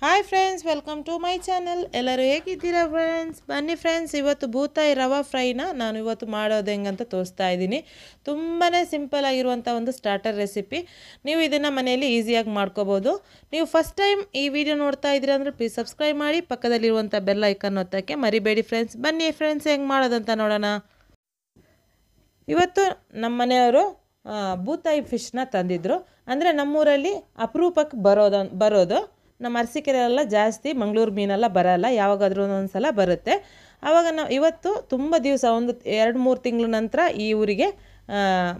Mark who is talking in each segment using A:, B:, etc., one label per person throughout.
A: Hi friends, welcome to my channel. ಎಲ್ಲರೂ ಹೇಗಿದ್ದೀರಾ friends? ಬನ್ನಿ ಫ್ರೆಂಡ್ಸ್, ಇವತ್ತು ಬೂತಾಯಿ ರವಾ ಫ್ರೈನ ನಾನು ಇವತ್ತು ಮಾಡೋದು ಹೆಂಗಂತ ತೋರಿಸ್ತಾ ಇದ್ದೀನಿ. ತುಂಬಾ ಸಿಂಪಲ್ ಆಗಿರುವಂಥ ಒಂದು ಸ್ಟಾರ್ಟರ್ ರೆಸಿಪಿ. ನೀವು ಇದನ್ನು ಮನೆಯಲ್ಲಿ ಈಸಿಯಾಗಿ ಮಾಡ್ಕೋಬೋದು. ನೀವು ಫಸ್ಟ್ ಟೈಮ್ ಈ ವಿಡಿಯೋ ನೋಡ್ತಾ ಇದ್ದೀರಾ ಅಂದರೆ ಪ್ಲೀಸ್ ಸಬ್ಸ್ಕ್ರೈಬ್ ಮಾಡಿ, ಪಕ್ಕದಲ್ಲಿರುವಂಥ ಬೆಲ್ ಐಕನ್ ಒತ್ತಕ್ಕೆ ಮರಿಬೇಡಿ ಫ್ರೆಂಡ್ಸ್. ಬನ್ನಿ ಫ್ರೆಂಡ್ಸ್, ಹೆಂಗೆ ಮಾಡೋದಂತ ನೋಡೋಣ. ಇವತ್ತು ನಮ್ಮ ಮನೆಯವರು ಬೂತಾಯಿ ಫಿಶ್ನ ತಂದಿದ್ರು. ಅಂದರೆ ನಮ್ಮೂರಲ್ಲಿ ಅಪರೂಪಕ್ಕೆ ಬರೋದು. ನಮ್ಮ ಅರಸೀಕೆರೆಯಲ್ಲ ಜಾಸ್ತಿ ಮಂಗಳೂರು ಮೀನೆಲ್ಲ ಬರೋಲ್ಲ, ಯಾವಾಗಾದ್ರೂ ಒಂದೊಂದ್ಸಲ ಬರುತ್ತೆ. ಆವಾಗ ನಾವು ಇವತ್ತು ತುಂಬ ದಿವಸ, ಒಂದು 2-3 ತಿಂಗಳ ನಂತರ ಈ ಊರಿಗೆ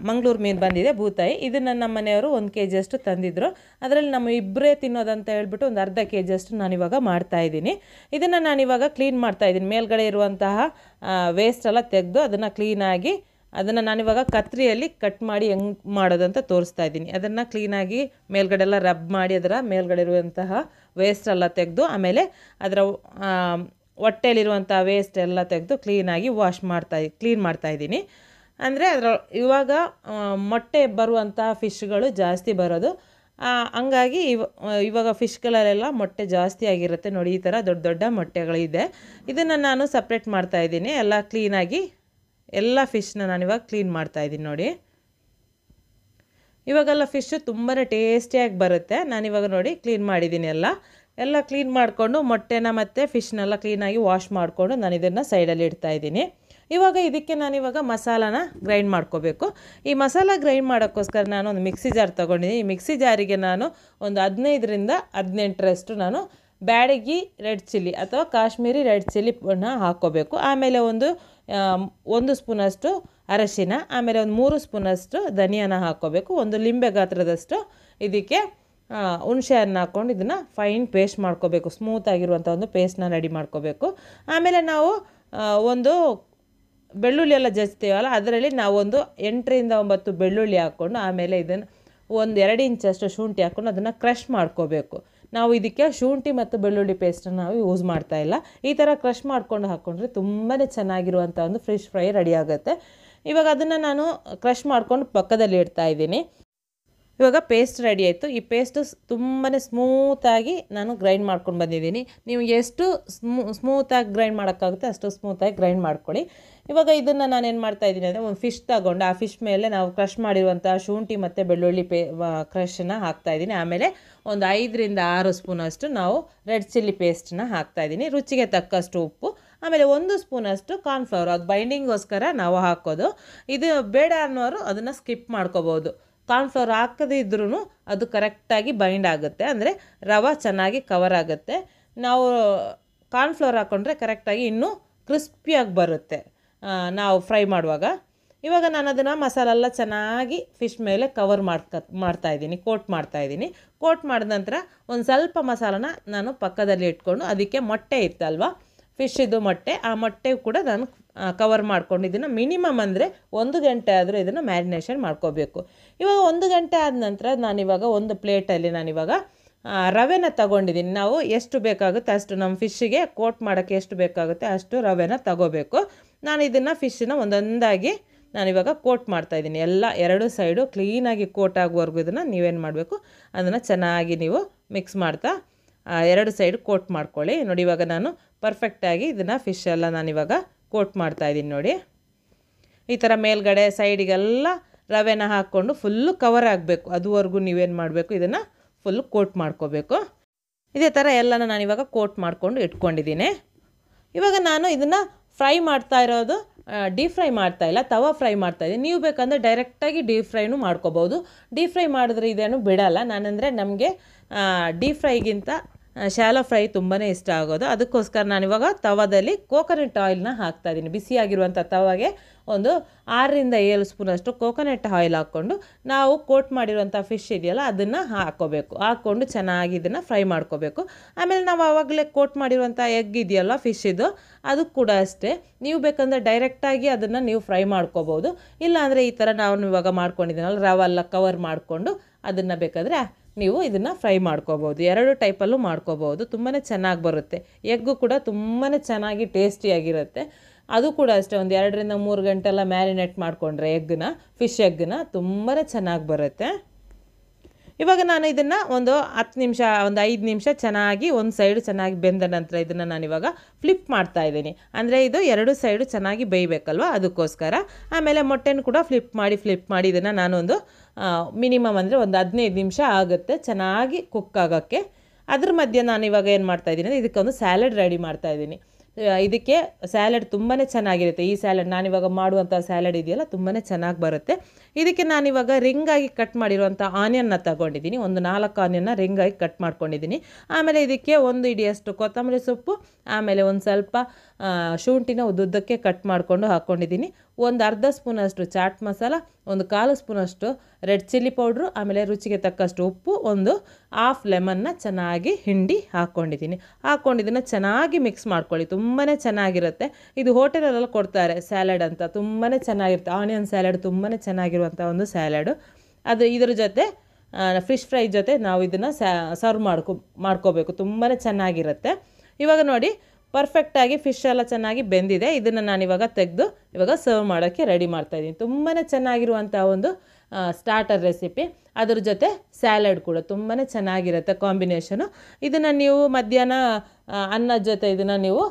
A: ಮಂಗಳೂರು ಮೀನು ಬಂದಿದೆ, ಬೂತಾಯಿ. ಇದನ್ನು ನಮ್ಮ ಮನೆಯವರು 1 kg ಅಷ್ಟು ತಂದಿದ್ರು. ಅದರಲ್ಲಿ ನಮ್ಮ ಇಬ್ಬರೇ ತಿನ್ನೋದಂತ ಹೇಳ್ಬಿಟ್ಟು ಒಂದು ಅರ್ಧ kg ಅಷ್ಟು ನಾನಿವಾಗ ಮಾಡ್ತಾಯಿದ್ದೀನಿ. ಇದನ್ನು ನಾನಿವಾಗ ಕ್ಲೀನ್ ಮಾಡ್ತಾಯಿದ್ದೀನಿ. ಮೇಲ್ಗಡೆ ಇರುವಂತಹ ವೇಸ್ಟ್ ಎಲ್ಲ ತೆಗೆದು ಅದನ್ನು ಕ್ಲೀನಾಗಿ ಅದನ್ನು ನಾನಿವಾಗ ಕತ್ರಿಯಲ್ಲಿ ಕಟ್ ಮಾಡಿ ಹೆಂಗೆ ಮಾಡೋದಂತ ತೋರಿಸ್ತಾ ಇದ್ದೀನಿ. ಅದನ್ನು ಕ್ಲೀನಾಗಿ ಮೇಲ್ಗಡೆ ಎಲ್ಲ ರಬ್ ಮಾಡಿ ಅದರ ಮೇಲ್ಗಡೆ ಇರುವಂತಹ ವೇಸ್ಟ್ ಎಲ್ಲ ತೆಗೆದು, ಆಮೇಲೆ ಅದರ ಹೊಟ್ಟೆಲಿರುವಂಥ ವೇಸ್ಟ್ ಎಲ್ಲ ತೆಗೆದು ಕ್ಲೀನಾಗಿ ಕ್ಲೀನ್ ಮಾಡ್ತಾಯಿದ್ದೀನಿ. ಅಂದರೆ ಅದರ ಇವಾಗ ಮೊಟ್ಟೆ ಬರುವಂಥ ಫಿಶ್ಗಳು ಜಾಸ್ತಿ ಬರೋದು. ಹಂಗಾಗಿ ಇವಾಗ ಫಿಶ್ಗಳಲ್ಲೆಲ್ಲ ಮೊಟ್ಟೆ ಜಾಸ್ತಿ ಆಗಿರುತ್ತೆ. ನೋಡಿ, ಈ ಥರ ದೊಡ್ಡ ದೊಡ್ಡ ಮೊಟ್ಟೆಗಳಿದೆ. ಇದನ್ನು ನಾನು ಸಪ್ರೇಟ್ ಮಾಡ್ತಾಯಿದ್ದೀನಿ. ಎಲ್ಲ ಕ್ಲೀನಾಗಿ ಎಲ್ಲ ಫಿಶ್ನ ನಾನಿವಾಗ ಕ್ಲೀನ್ ಮಾಡ್ತಾಯಿದ್ದೀನಿ. ನೋಡಿ, ಇವಾಗೆಲ್ಲ ಫಿಶ್ಶು ತುಂಬಾ ಟೇಸ್ಟಿಯಾಗಿ ಬರುತ್ತೆ. ನಾನಿವಾಗ ನೋಡಿ ಕ್ಲೀನ್ ಮಾಡಿದ್ದೀನಿ. ಎಲ್ಲ ಕ್ಲೀನ್ ಮಾಡಿಕೊಂಡು ಮೊಟ್ಟೆನ ಮತ್ತು ಫಿಶ್ನೆಲ್ಲ ಕ್ಲೀನಾಗಿ ವಾಶ್ ಮಾಡಿಕೊಂಡು ನಾನು ಇದನ್ನು ಸೈಡಲ್ಲಿ ಇಡ್ತಾಯಿದ್ದೀನಿ. ಇವಾಗ ಇದಕ್ಕೆ ನಾನಿವಾಗ ಮಸಾಲಾನ ಗ್ರೈಂಡ್ ಮಾಡ್ಕೋಬೇಕು. ಈ ಮಸಾಲ ಗ್ರೈಂಡ್ ಮಾಡೋಕ್ಕೋಸ್ಕರ ನಾನು ಒಂದು ಮಿಕ್ಸಿ ಜಾರ್ ತೊಗೊಂಡಿದ್ದೀನಿ. ಈ ಮಿಕ್ಸಿ ಜಾರಿಗೆ ನಾನು ಒಂದು 15ರಿಂದ 18ರಷ್ಟು ನಾನು ಬ್ಯಾಡಗಿ ರೆಡ್ ಚಿಲ್ಲಿ ಅಥವಾ ಕಾಶ್ಮೀರಿ ರೆಡ್ ಚಿಲ್ಲಿನ ಹಾಕ್ಕೋಬೇಕು. ಆಮೇಲೆ ಒಂದು ಸ್ಪೂನಷ್ಟು ಅರಶಿನ, ಆಮೇಲೆ ಒಂದು 3 ಸ್ಪೂನಷ್ಟು ಧನಿಯಾನ ಹಾಕ್ಕೋಬೇಕು. ಒಂದು ಲಿಂಬೆ ಗಾತ್ರದಷ್ಟು ಇದಕ್ಕೆ ಹುಣಸೆ ಹಣ್ಣು ಹಾಕ್ಕೊಂಡು ಇದನ್ನು ಫೈನ್ ಪೇಸ್ಟ್ ಮಾಡ್ಕೋಬೇಕು. ಸ್ಮೂತಾಗಿರುವಂಥ ಒಂದು ಪೇಸ್ಟ್ನ ರೆಡಿ ಮಾಡ್ಕೋಬೇಕು. ಆಮೇಲೆ ನಾವು ಒಂದು ಬೆಳ್ಳುಳ್ಳಿ ಎಲ್ಲ ಜಜ್ತೀವಲ್ಲ, ಅದರಲ್ಲಿ ನಾವು ಒಂದು 8ರಿಂದ 9 ಬೆಳ್ಳುಳ್ಳಿ ಹಾಕ್ಕೊಂಡು, ಆಮೇಲೆ ಇದನ್ನು ಒಂದು 2 ಇಂಚಷ್ಟು ಶುಂಠಿ ಹಾಕ್ಕೊಂಡು ಅದನ್ನು ಕ್ರಷ್ ಮಾಡ್ಕೋಬೇಕು. ನಾವು ಇದಕ್ಕೆ ಶುಂಠಿ ಮತ್ತು ಬೆಳ್ಳುಳ್ಳಿ ಪೇಸ್ಟನ್ನು ನಾವು ಯೂಸ್ ಮಾಡ್ತಾಯಿಲ್ಲ. ಈ ಥರ ಕ್ರಷ್ ಮಾಡ್ಕೊಂಡು ಹಾಕ್ಕೊಂಡ್ರೆ ತುಂಬಾ ಚೆನ್ನಾಗಿರುವಂಥ ಒಂದು ಫಿಶ್ ಫ್ರೈ ರೆಡಿ ಆಗುತ್ತೆ. ಇವಾಗ ಅದನ್ನು ನಾನು ಕ್ರಷ್ ಮಾಡ್ಕೊಂಡು ಪಕ್ಕದಲ್ಲಿ ಇಡ್ತಾಯಿದ್ದೀನಿ. ಇವಾಗ ಪೇಸ್ಟ್ ರೆಡಿ ಆಯಿತು. ಈ ಪೇಸ್ಟು ತುಂಬಾ ಸ್ಮೂತಾಗಿ ನಾನು ಗ್ರೈಂಡ್ ಮಾಡ್ಕೊಂಡು ಬಂದಿದ್ದೀನಿ. ನೀವು ಎಷ್ಟು ಸ್ಮೂತಾಗಿ ಗ್ರೈಂಡ್ ಮಾಡೋಕ್ಕಾಗುತ್ತೆ ಅಷ್ಟು ಸ್ಮೂತಾಗಿ ಗ್ರೈಂಡ್ ಮಾಡ್ಕೊಳ್ಳಿ. ಇವಾಗ ಇದನ್ನು ನಾನು ಏನು ಮಾಡ್ತಾಯಿದ್ದೀನಿ ಅಂದರೆ, ಒಂದು ಫಿಶ್ ತಗೊಂಡು ಆ ಫಿಶ್ ಮೇಲೆ ನಾವು ಕ್ರಷ್ ಮಾಡಿರುವಂಥ ಶುಂಠಿ ಮತ್ತು ಬೆಳ್ಳುಳ್ಳಿ ಕ್ರಷನ್ನು ಹಾಕ್ತಾಯಿದ್ದೀನಿ. ಆಮೇಲೆ ಒಂದು 5ರಿಂದ 6 ಸ್ಪೂನಷ್ಟು ನಾವು ರೆಡ್ ಚಿಲ್ಲಿ ಪೇಸ್ಟನ್ನ ಹಾಕ್ತಾಯಿದ್ದೀನಿ. ರುಚಿಗೆ ತಕ್ಕಷ್ಟು ಉಪ್ಪು, ಆಮೇಲೆ 1 ಸ್ಪೂನಷ್ಟು ಕಾರ್ನ್ಫ್ಲವರ್. ಅದು ಬೈಂಡಿಂಗೋಸ್ಕರ ನಾವು ಹಾಕೋದು. ಇದು ಬೇಡ ಅನ್ನೋರು ಅದನ್ನು ಸ್ಕಿಪ್ ಮಾಡ್ಕೋಬೋದು. ಕಾರ್ನ್ಫ್ಲವರ್ ಹಾಕದೇ ಇದ್ರೂ ಅದು ಕರೆಕ್ಟಾಗಿ ಬೈಂಡ್ ಆಗುತ್ತೆ, ಅಂದರೆ ರವೆ ಚೆನ್ನಾಗಿ ಕವರ್ ಆಗುತ್ತೆ. ನಾವು ಕಾರ್ನ್ಫ್ಲವರ್ ಹಾಕ್ಕೊಂಡ್ರೆ ಕರೆಕ್ಟಾಗಿ ಇನ್ನೂ ಕ್ರಿಸ್ಪಿಯಾಗಿ ಬರುತ್ತೆ ನಾವು ಫ್ರೈ ಮಾಡುವಾಗ. ಇವಾಗ ನಾನು ಅದನ್ನು ಮಸಾಲೆಲ್ಲ ಚೆನ್ನಾಗಿ ಫಿಶ್ ಮೇಲೆ ಕವರ್ ಮಾಡ್ತಾಯಿದ್ದೀನಿ, ಕೋಟ್ ಮಾಡ್ತಾಯಿದ್ದೀನಿ. ಕೋಟ್ ಮಾಡಿದ ನಂತರ ಒಂದು ಸ್ವಲ್ಪ ಮಸಾಲನ ನಾನು ಪಕ್ಕದಲ್ಲಿ ಇಟ್ಕೊಂಡು, ಅದಕ್ಕೆ ಮೊಟ್ಟೆ ಇತ್ತಲ್ವ, ಫಿಶ್ಶಿದ್ದು ಮೊಟ್ಟೆ, ಆ ಮೊಟ್ಟೆ ಕೂಡ ನಾನು ಕವರ್ ಮಾಡ್ಕೊಂಡು ಇದನ್ನು ಮಿನಿಮಮ್ ಅಂದರೆ 1 ಗಂಟೆ ಆದರೂ ಇದನ್ನು ಮ್ಯಾರಿನೇಷನ್ ಮಾಡ್ಕೋಬೇಕು. ಇವಾಗ 1 ಗಂಟೆ ಆದ ನಂತರ ನಾನಿವಾಗ ಒಂದು ಪ್ಲೇಟಲ್ಲಿ ನಾನಿವಾಗ ರವೆನ ತಗೊಂಡಿದ್ದೀನಿ. ನಾವು ಎಷ್ಟು ಬೇಕಾಗುತ್ತೆ ಅಷ್ಟು, ನಮ್ಮ ಫಿಶ್ಶಿಗೆ ಕೋಟ್ ಮಾಡೋಕ್ಕೆ ಎಷ್ಟು ಬೇಕಾಗುತ್ತೆ ಅಷ್ಟು ರವೆನ ತಗೋಬೇಕು. ನಾನು ಇದನ್ನು ಫಿಶ್ಶನ್ನ ಒಂದೊಂದಾಗಿ ನಾನಿವಾಗ ಕೋಟ್ ಮಾಡ್ತಾಯಿದ್ದೀನಿ. ಎಲ್ಲ 2 ಸೈಡು ಕ್ಲೀನಾಗಿ ಕೋಟ್ ಆಗುವವರೆಗೂ ಇದನ್ನು ನೀವೇನು ಮಾಡಬೇಕು, ಅದನ್ನು ಚೆನ್ನಾಗಿ ನೀವು ಮಿಕ್ಸ್ ಮಾಡ್ತಾ 2 ಸೈಡ್ ಕೋಟ್ ಮಾಡ್ಕೊಳ್ಳಿ. ನೋಡಿ, ಇವಾಗ ನಾನು ಪರ್ಫೆಕ್ಟಾಗಿ ಇದನ್ನು ಫಿಶ್ ಎಲ್ಲ ನಾನಿವಾಗ ಕೋಟ್ ಮಾಡ್ತಾಯಿದ್ದೀನಿ. ನೋಡಿ, ಈ ಥರ ಮೇಲ್ಗಡೆ ಸೈಡಿಗೆಲ್ಲ ರವೆನ ಹಾಕ್ಕೊಂಡು ಫುಲ್ಲು ಕವರ್ ಆಗಬೇಕು. ಅದುವರೆಗೂ ನೀವೇನು ಮಾಡಬೇಕು, ಇದನ್ನು ಫುಲ್ಲು ಕೋಟ್ ಮಾಡ್ಕೋಬೇಕು. ಇದೇ ಥರ ಎಲ್ಲನೂ ನಾನಿವಾಗ ಕೋಟ್ ಮಾಡಿಕೊಂಡು ಇಟ್ಕೊಂಡಿದ್ದೀನಿ. ಇವಾಗ ನಾನು ಇದನ್ನು ಫ್ರೈ ಮಾಡ್ತಾ ಇರೋದು ಡೀಪ್ ಫ್ರೈ ಮಾಡ್ತಾಯಿಲ್ಲ, ತವಾ ಫ್ರೈ ಮಾಡ್ತಾಯಿದ್ದೀನಿ. ನೀವು ಬೇಕಂದರೆ ಡೈರೆಕ್ಟಾಗಿ ಡೀಪ್ ಫ್ರೈನೂ ಮಾಡ್ಕೋಬೋದು. ಡೀಪ್ ಫ್ರೈ ಮಾಡಿದ್ರೆ ಇದೇನು ಬಿಡಲ್ಲ. ನಾನಂದರೆ ನಮಗೆ ಡೀಪ್ ಫ್ರೈಗಿಂತ ಶಾಲೋ ಫ್ರೈ ತುಂಬಾ ಇಷ್ಟ ಆಗೋದು. ಅದಕ್ಕೋಸ್ಕರ ನಾನಿವಾಗ ತವಾದಲ್ಲಿ ಕೋಕೋನಟ್ ಆಯಿಲ್ನ ಹಾಕ್ತಾಯಿದ್ದೀನಿ. ಬಿಸಿಯಾಗಿರುವಂಥ ತವಾಗೆ ಒಂದು 6ರಿಂದ 7 ಸ್ಪೂನಷ್ಟು ಕೋಕೋನಟ್ ಆಯಿಲ್ ಹಾಕ್ಕೊಂಡು ನಾವು ಕೋಟ್ ಮಾಡಿರುವಂಥ ಫಿಶ್ ಇದೆಯಲ್ಲ ಅದನ್ನು ಹಾಕ್ಕೊಂಡು ಚೆನ್ನಾಗಿ ಇದನ್ನು ಫ್ರೈ ಮಾಡ್ಕೋಬೇಕು. ಆಮೇಲೆ ನಾವು ಆವಾಗಲೇ ಕೋಟ್ ಮಾಡಿರುವಂಥ ಎಗ್ ಇದೆಯಲ್ಲ ಫಿಶ್ಶಿದು, ಅದು ಕೂಡ ಅಷ್ಟೇ. ನೀವು ಬೇಕಂದರೆ ಡೈರೆಕ್ಟಾಗಿ ಅದನ್ನು ನೀವು ಫ್ರೈ ಮಾಡ್ಕೋಬೋದು. ಇಲ್ಲಾಂದರೆ ಈ ಥರ ನಾವು ಇವಾಗ ಮಾಡ್ಕೊಂಡಿದ್ದೀನಲ್ಲ, ರವೆಲ್ಲ ಕವರ್ ಮಾಡಿಕೊಂಡು ಅದನ್ನು ಬೇಕಾದರೆ ನೀವು ಇದನ್ನು ಫ್ರೈ ಮಾಡ್ಕೋಬೋದು. 2 ಟೈಪಲ್ಲೂ ಮಾಡ್ಕೋಬೋದು. ತುಂಬಾ ಚೆನ್ನಾಗಿ ಬರುತ್ತೆ. ಎಗ್ಗು ಕೂಡ ತುಂಬಾ ಚೆನ್ನಾಗಿ ಟೇಸ್ಟಿಯಾಗಿರುತ್ತೆ. ಅದು ಕೂಡ ಅಷ್ಟೇ, ಒಂದು 2ರಿಂದ 3 ಗಂಟೆ ಎಲ್ಲ ಮ್ಯಾರಿನೇಟ್ ಮಾಡಿಕೊಂಡ್ರೆ ಫಿಶ್ ಎಗ್ಗನ್ನ ತುಂಬಾ ಚೆನ್ನಾಗಿ ಬರುತ್ತೆ. ಇವಾಗ ನಾನು ಇದನ್ನು ಒಂದು 10 ನಿಮಿಷ, ಒಂದು 5 ನಿಮಿಷ ಚೆನ್ನಾಗಿ ಒಂದು ಸೈಡು ಚೆನ್ನಾಗಿ ಬೆಂದ ನಂತರ ಇದನ್ನು ನಾನಿವಾಗ ಫ್ಲಿಪ್ ಮಾಡ್ತಾ ಇದ್ದೀನಿ. ಅಂದರೆ ಇದು 2 ಸೈಡು ಚೆನ್ನಾಗಿ ಬೇಯಬೇಕಲ್ವ, ಅದಕ್ಕೋಸ್ಕರ. ಆಮೇಲೆ ಮೊಟ್ಟೆನೂ ಕೂಡ ಫ್ಲಿಪ್ ಮಾಡಿ ಇದನ್ನು ನಾನೊಂದು ಮಿನಿಮಮ್ ಅಂದರೆ ಒಂದು 15 ನಿಮಿಷ ಆಗುತ್ತೆ ಚೆನ್ನಾಗಿ ಕುಕ್ ಆಗೋಕ್ಕೆ. ಅದ್ರ ಮಧ್ಯೆ ನಾನು ಇವಾಗ ಏನು ಮಾಡ್ತಾಯಿದ್ದೀನಿ ಅಂದರೆ ಇದಕ್ಕೆ ಒಂದು ಸ್ಯಾಲೆಡ್ ರೆಡಿ ಮಾಡ್ತಾಯಿದ್ದೀನಿ. ಇದಕ್ಕೆ ಸ್ಯಾಲೆಡ್ ತುಂಬಾ ಚೆನ್ನಾಗಿರುತ್ತೆ. ಈ ಸ್ಯಾಲೆಡ್ ನಾನಿವಾಗ ಮಾಡುವಂಥ ಸ್ಯಾಲೆಡ್ ಇದೆಯಲ್ಲ ತುಂಬಾ ಚೆನ್ನಾಗಿ ಬರುತ್ತೆ. ಇದಕ್ಕೆ ನಾನಿವಾಗ ರಿಂಗಾಗಿ ಕಟ್ ಮಾಡಿರುವಂಥ ಆನಿಯನ್ನ ತಗೊಂಡಿದ್ದೀನಿ. ಒಂದು 4 ಆನಿಯನ್ನ ರಿಂಗಾಗಿ ಕಟ್ ಮಾಡ್ಕೊಂಡಿದ್ದೀನಿ. ಆಮೇಲೆ ಇದಕ್ಕೆ 1 ಹಿಡಿಯಷ್ಟು ಕೊತ್ತಂಬರಿ ಸೊಪ್ಪು, ಆಮೇಲೆ ಒಂದು ಸ್ವಲ್ಪ ಶುಂಠಿನ ಉದ್ದುದ್ದಕ್ಕೆ ಕಟ್ ಮಾಡಿಕೊಂಡು ಹಾಕ್ಕೊಂಡಿದ್ದೀನಿ. ಒಂದು ಅರ್ಧ ಸ್ಪೂನಷ್ಟು ಚಾಟ್ ಮಸಾಲ, ಒಂದು 1/4 ಸ್ಪೂನಷ್ಟು ರೆಡ್ ಚಿಲ್ಲಿ ಪೌಡ್ರು, ಆಮೇಲೆ ರುಚಿಗೆ ತಕ್ಕಷ್ಟು ಉಪ್ಪು, ಒಂದು ಹಾಫ್ ಲೆಮನ್ನ ಚೆನ್ನಾಗಿ ಹಿಂಡಿ ಹಾಕ್ಕೊಂಡಿದ್ದೀನಿ. ಹಾಕ್ಕೊಂಡಿದ್ದನ್ನು ಚೆನ್ನಾಗಿ ಮಿಕ್ಸ್ ಮಾಡ್ಕೊಳ್ಳಿ, ತುಂಬಾ ಚೆನ್ನಾಗಿರುತ್ತೆ. ಇದು ಹೋಟೆಲಲ್ಲೆಲ್ಲ ಕೊಡ್ತಾರೆ ಸ್ಯಾಲೆಡ್ ಅಂತ, ತುಂಬಾ ಚೆನ್ನಾಗಿರುತ್ತೆ. ಆನಿಯನ್ ಸ್ಯಾಲೆಡ್ ತುಂಬಾ ಚೆನ್ನಾಗಿರುವಂಥ ಒಂದು ಸ್ಯಾಲೆಡು. ಅದು ಇದ್ರ ಜೊತೆ ಫಿಶ್ ಫ್ರೈ ಜೊತೆ ನಾವು ಇದನ್ನು ಸರ್ವ್ ಮಾಡ್ಕೋಬೇಕು, ತುಂಬಾ ಚೆನ್ನಾಗಿರುತ್ತೆ. ಇವಾಗ ನೋಡಿ ಪರ್ಫೆಕ್ಟಾಗಿ ಫಿಶ್ ಎಲ್ಲ ಚೆನ್ನಾಗಿ ಬೆಂದಿದೆ. ಇದನ್ನು ನಾನಿವಾಗ ತೆಗೆದು ಇವಾಗ ಸರ್ವ್ ಮಾಡೋಕ್ಕೆ ರೆಡಿ ಮಾಡ್ತಾಯಿದ್ದೀನಿ. ತುಂಬಾ ಚೆನ್ನಾಗಿರುವಂಥ ಒಂದು ಸ್ಟಾರ್ಟರ್ ರೆಸಿಪಿ. ಅದ್ರ ಜೊತೆ ಸ್ಯಾಲೆಡ್ ಕೂಡ ತುಂಬಾ ಚೆನ್ನಾಗಿರುತ್ತೆ ಕಾಂಬಿನೇಷನು. ಇದನ್ನು ನೀವು ಮಧ್ಯಾಹ್ನ ಅನ್ನದ ಜೊತೆ ಇದನ್ನು ನೀವು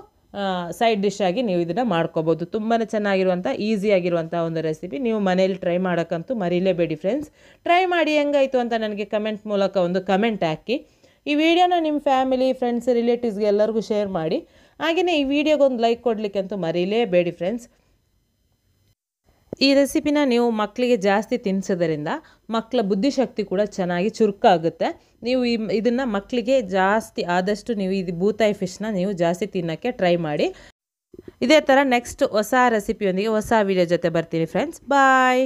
A: ಸೈಡ್ ಡಿಶ್ ಆಗಿ ನೀವು ಇದನ್ನು ಮಾಡ್ಕೋಬೋದು. ತುಂಬಾ ಚೆನ್ನಾಗಿರುವಂಥ ಈಸಿಯಾಗಿರುವಂಥ ಒಂದು ರೆಸಿಪಿ. ನೀವು ಮನೇಲಿ ಟ್ರೈ ಮಾಡೋಕ್ಕಂತೂ ಮರೀಲೇಬೇಡಿ ಫ್ರೆಂಡ್ಸ್. ಟ್ರೈ ಮಾಡಿ ಹೆಂಗಾಯಿತು ಅಂತ ನನಗೆ ಕಮೆಂಟ್ ಮೂಲಕ ಒಂದು ಕಮೆಂಟ್ ಹಾಕಿ. ಈ ವಿಡಿಯೋನ ನಿಮ್ಮ ಫ್ಯಾಮಿಲಿ, ಫ್ರೆಂಡ್ಸ್, ರಿಲೇಟಿವ್ಸ್ಗೆ ಎಲ್ಲರಿಗೂ ಶೇರ್ ಮಾಡಿ. ಹಾಗೆಯೇ ಈ ವಿಡಿಯೋಗೊಂದು ಲೈಕ್ ಕೊಡಲಿಕ್ಕೆ ಅಂತೂ ಮರೀಲೇಬೇಡಿ ಫ್ರೆಂಡ್ಸ್. ಈ ರೆಸಿಪಿನ ನೀವು ಮಕ್ಕಳಿಗೆ ಜಾಸ್ತಿ ತಿನ್ನಿಸೋದ್ರಿಂದ ಮಕ್ಕಳ ಬುದ್ಧಿಶಕ್ತಿ ಕೂಡ ಚೆನ್ನಾಗಿ ಚುರುಕಾಗುತ್ತೆ. ನೀವು ಇದನ್ನು ಮಕ್ಕಳಿಗೆ ಜಾಸ್ತಿ ಆದಷ್ಟು ನೀವು ಇದು ಬೂತಾಯಿ ಫಿಶ್ನ ನೀವು ಜಾಸ್ತಿ ತಿನ್ನೋಕ್ಕೆ ಟ್ರೈ ಮಾಡಿ. ಇದೇ ಥರ ನೆಕ್ಸ್ಟ್ ಹೊಸ ರೆಸಿಪಿಯೊಂದಿಗೆ ಹೊಸ ವಿಡಿಯೋ ಜೊತೆ ಬರ್ತೀನಿ ಫ್ರೆಂಡ್ಸ್. ಬಾಯ್.